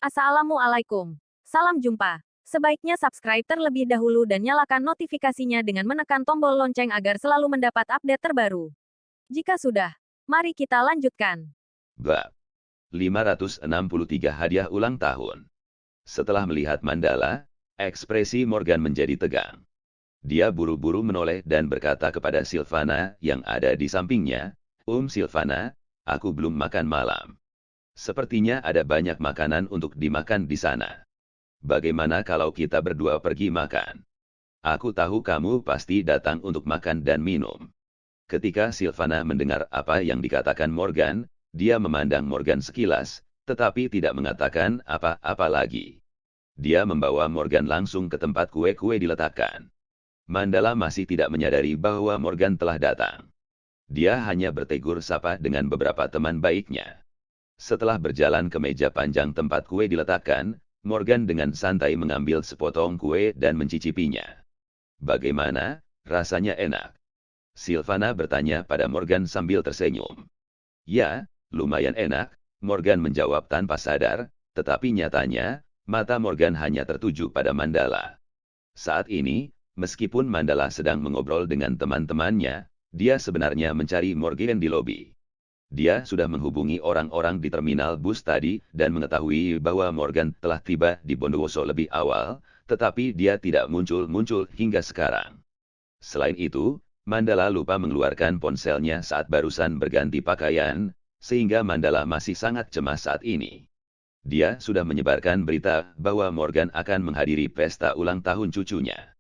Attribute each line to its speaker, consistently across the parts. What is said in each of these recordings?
Speaker 1: Assalamualaikum. Salam jumpa. Sebaiknya subscribe terlebih dahulu dan nyalakan notifikasinya dengan menekan tombol lonceng agar selalu mendapat update terbaru. Jika sudah, mari kita lanjutkan.
Speaker 2: Bab 563 Hadiah Ulang Tahun. Setelah melihat mandala, ekspresi Morgan menjadi tegang. Dia buru-buru menoleh dan berkata kepada Sylvana yang ada di sampingnya, Sylvana, aku belum makan malam. Sepertinya ada banyak makanan untuk dimakan di sana. Bagaimana kalau kita berdua pergi makan? Aku tahu kamu pasti datang untuk makan dan minum. Ketika Sylvana mendengar apa yang dikatakan Morgan, dia memandang Morgan sekilas, tetapi tidak mengatakan apa-apa lagi. Dia membawa Morgan langsung ke tempat kue-kue diletakkan. Mandala masih tidak menyadari bahwa Morgan telah datang. Dia hanya bertegur sapa dengan beberapa teman baiknya. Setelah berjalan ke meja panjang tempat kue diletakkan, Morgan dengan santai mengambil sepotong kue dan mencicipinya. Bagaimana? Rasanya enak. Sylvana bertanya pada Morgan sambil tersenyum. Ya, lumayan enak, Morgan menjawab tanpa sadar, tetapi nyatanya, mata Morgan hanya tertuju pada Mandala. Saat ini, meskipun Mandala sedang mengobrol dengan teman-temannya, dia sebenarnya mencari Morgan di lobi. Dia sudah menghubungi orang-orang di terminal bus tadi dan mengetahui bahwa Morgan telah tiba di Bondowoso lebih awal, tetapi dia tidak muncul-muncul hingga sekarang. Selain itu, Mandala lupa mengeluarkan ponselnya saat barusan berganti pakaian, sehingga Mandala masih sangat cemas saat ini. Dia sudah menyebarkan berita bahwa Morgan akan menghadiri pesta ulang tahun cucunya.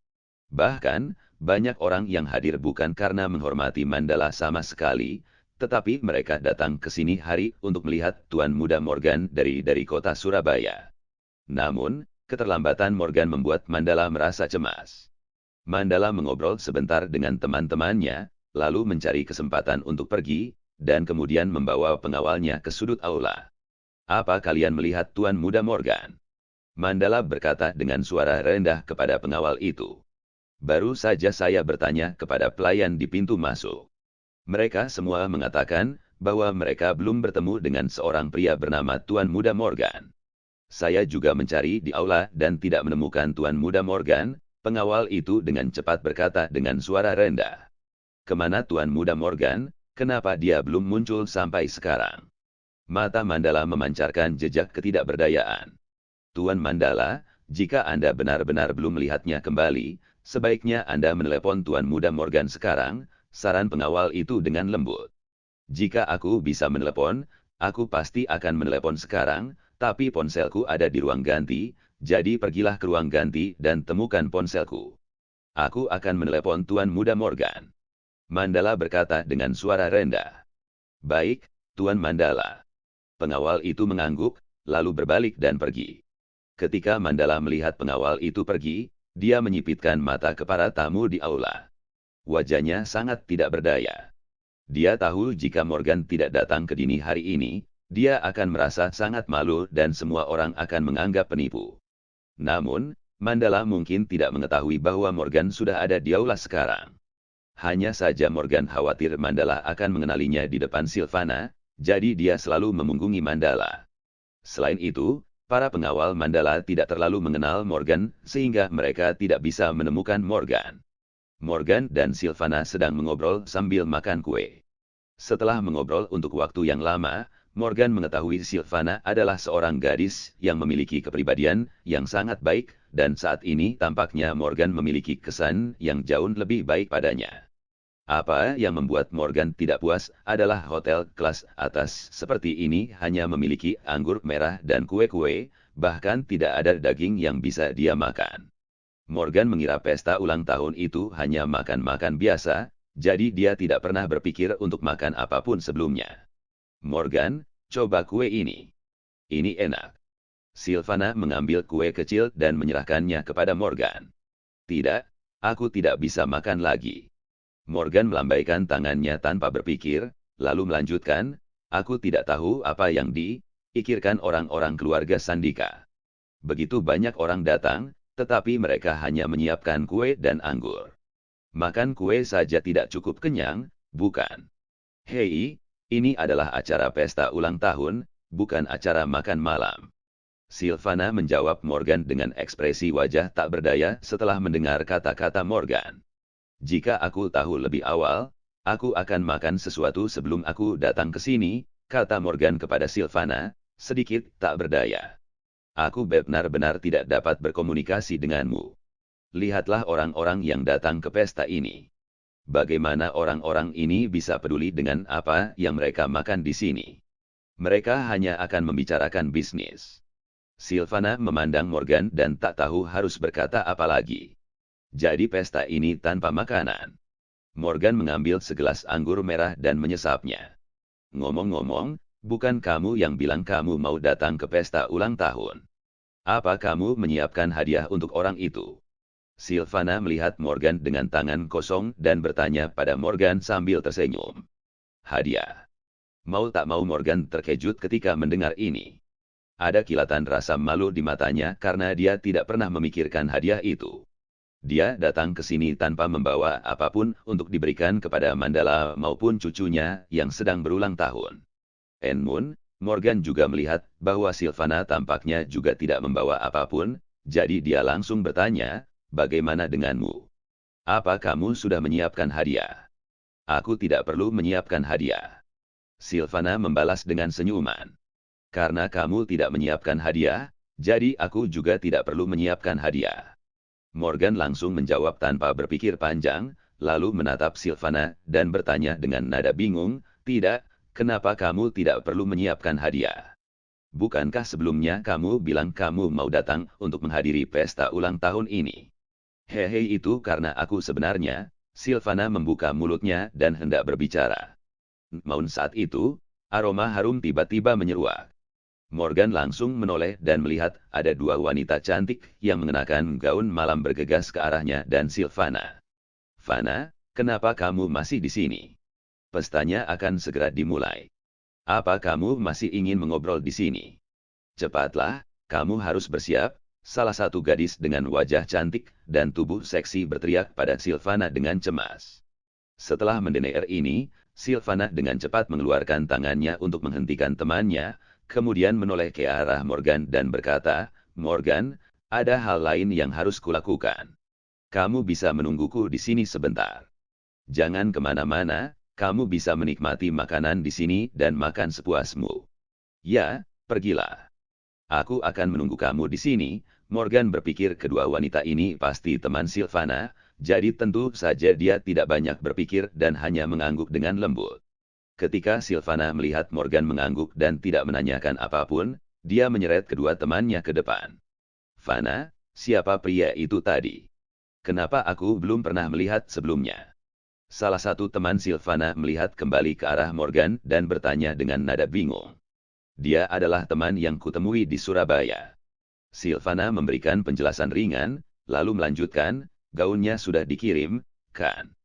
Speaker 2: Bahkan, banyak orang yang hadir bukan karena menghormati Mandala sama sekali, tetapi mereka datang ke sini hari untuk melihat Tuan Muda Morgan dari kota Surabaya. Namun, keterlambatan Morgan membuat Mandala merasa cemas. Mandala mengobrol sebentar dengan teman-temannya, lalu mencari kesempatan untuk pergi, dan kemudian membawa pengawalnya ke sudut aula. Apa kalian melihat Tuan Muda Morgan? Mandala berkata dengan suara rendah kepada pengawal itu. Baru saja saya bertanya kepada pelayan di pintu masuk. Mereka semua mengatakan bahwa mereka belum bertemu dengan seorang pria bernama Tuan Muda Morgan. Saya juga mencari di aula dan tidak menemukan Tuan Muda Morgan. Pengawal itu dengan cepat berkata dengan suara rendah. Kemana Tuan Muda Morgan? Kenapa dia belum muncul sampai sekarang? Mata Mandala memancarkan jejak ketidakberdayaan. Tuan Mandala, jika Anda benar-benar belum melihatnya kembali, sebaiknya Anda menelepon Tuan Muda Morgan sekarang, saran pengawal itu dengan lembut. Jika aku bisa menelepon, aku pasti akan menelepon sekarang, tapi ponselku ada di ruang ganti, jadi pergilah ke ruang ganti dan temukan ponselku. Aku akan menelepon Tuan Muda Morgan. Mandala berkata dengan suara rendah. Baik, Tuan Mandala. Pengawal itu mengangguk, lalu berbalik dan pergi. Ketika Mandala melihat pengawal itu pergi, dia menyipitkan mata ke para tamu di aula. Wajahnya sangat tidak berdaya. Dia tahu jika Morgan tidak datang ke dini hari ini, dia akan merasa sangat malu dan semua orang akan menganggap penipu. Namun, Mandala mungkin tidak mengetahui bahwa Morgan sudah ada di aula sekarang. Hanya saja Morgan khawatir Mandala akan mengenalinya di depan Sylvana, jadi dia selalu memunggungi Mandala. Selain itu, para pengawal Mandala tidak terlalu mengenal Morgan, sehingga mereka tidak bisa menemukan Morgan. Morgan dan Sylvana sedang mengobrol sambil makan kue. Setelah mengobrol untuk waktu yang lama, Morgan mengetahui Sylvana adalah seorang gadis yang memiliki kepribadian yang sangat baik, dan saat ini tampaknya Morgan memiliki kesan yang jauh lebih baik padanya. Apa yang membuat Morgan tidak puas adalah hotel kelas atas seperti ini hanya memiliki anggur merah dan kue-kue, bahkan tidak ada daging yang bisa dia makan. Morgan mengira pesta ulang tahun itu hanya makan-makan biasa, jadi dia tidak pernah berpikir untuk makan apapun sebelumnya. Morgan, coba kue ini. Ini enak. Sylvana mengambil kue kecil dan menyerahkannya kepada Morgan. Tidak, aku tidak bisa makan lagi. Morgan melambaikan tangannya tanpa berpikir, lalu melanjutkan, aku tidak tahu apa yang dipikirkan orang-orang keluarga Sandika. Begitu banyak orang datang, tetapi mereka hanya menyiapkan kue dan anggur. Makan kue saja tidak cukup kenyang, bukan? Hei, ini adalah acara pesta ulang tahun, bukan acara makan malam. Sylvana menjawab Morgan dengan ekspresi wajah tak berdaya setelah mendengar kata-kata Morgan. Jika aku tahu lebih awal, aku akan makan sesuatu sebelum aku datang ke sini, kata Morgan kepada Sylvana, sedikit tak berdaya. Aku benar-benar tidak dapat berkomunikasi denganmu. Lihatlah orang-orang yang datang ke pesta ini. Bagaimana orang-orang ini bisa peduli dengan apa yang mereka makan di sini? Mereka hanya akan membicarakan bisnis. Sylvana memandang Morgan dan tak tahu harus berkata apa lagi. Jadi pesta ini tanpa makanan. Morgan mengambil segelas anggur merah dan menyesapnya. Ngomong-ngomong, bukan kamu yang bilang kamu mau datang ke pesta ulang tahun. Apa kamu menyiapkan hadiah untuk orang itu? Sylvana melihat Morgan dengan tangan kosong dan bertanya pada Morgan sambil tersenyum. Hadiah. Mau tak mau Morgan terkejut ketika mendengar ini. Ada kilatan rasa malu di matanya karena dia tidak pernah memikirkan hadiah itu. Dia datang ke sini tanpa membawa apapun untuk diberikan kepada Mandala maupun cucunya yang sedang berulang tahun. Namun, Morgan juga melihat bahwa Sylvana tampaknya juga tidak membawa apapun, jadi dia langsung bertanya, bagaimana denganmu? Apa kamu sudah menyiapkan hadiah? Aku tidak perlu menyiapkan hadiah. Sylvana membalas dengan senyuman. Karena kamu tidak menyiapkan hadiah, jadi aku juga tidak perlu menyiapkan hadiah. Morgan langsung menjawab tanpa berpikir panjang, lalu menatap Sylvana dan bertanya dengan nada bingung, tidak, kenapa kamu tidak perlu menyiapkan hadiah? Bukankah sebelumnya kamu bilang kamu mau datang untuk menghadiri pesta ulang tahun ini? Hehe, itu karena aku sebenarnya. Sylvana membuka mulutnya dan hendak berbicara. Namun saat itu, aroma harum tiba-tiba menyeruak. Morgan langsung menoleh dan melihat ada dua wanita cantik yang mengenakan gaun malam bergegas ke arahnya dan Sylvana. Fana, kenapa kamu masih di sini? Pestanya akan segera dimulai. Apa kamu masih ingin mengobrol di sini? Cepatlah, kamu harus bersiap. Salah satu gadis dengan wajah cantik dan tubuh seksi berteriak pada Sylvana dengan cemas. Setelah mendengar ini, Sylvana dengan cepat mengeluarkan tangannya untuk menghentikan temannya, kemudian menoleh ke arah Morgan dan berkata, Morgan, ada hal lain yang harus kulakukan. Kamu bisa menungguku di sini sebentar. Jangan kemana-mana, kamu bisa menikmati makanan di sini dan makan sepuasmu. Ya, pergilah. Aku akan menunggu kamu di sini. Morgan berpikir kedua wanita ini pasti teman Sylvana, jadi tentu saja dia tidak banyak berpikir dan hanya mengangguk dengan lembut. Ketika Sylvana melihat Morgan mengangguk dan tidak menanyakan apapun, dia menyeret kedua temannya ke depan. Fana, siapa pria itu tadi? Kenapa aku belum pernah melihat sebelumnya? Salah satu teman Sylvana melihat kembali ke arah Morgan dan bertanya dengan nada bingung. Dia adalah teman yang kutemui di Surabaya. Sylvana memberikan penjelasan ringan, lalu melanjutkan, gaunnya sudah dikirim, kan?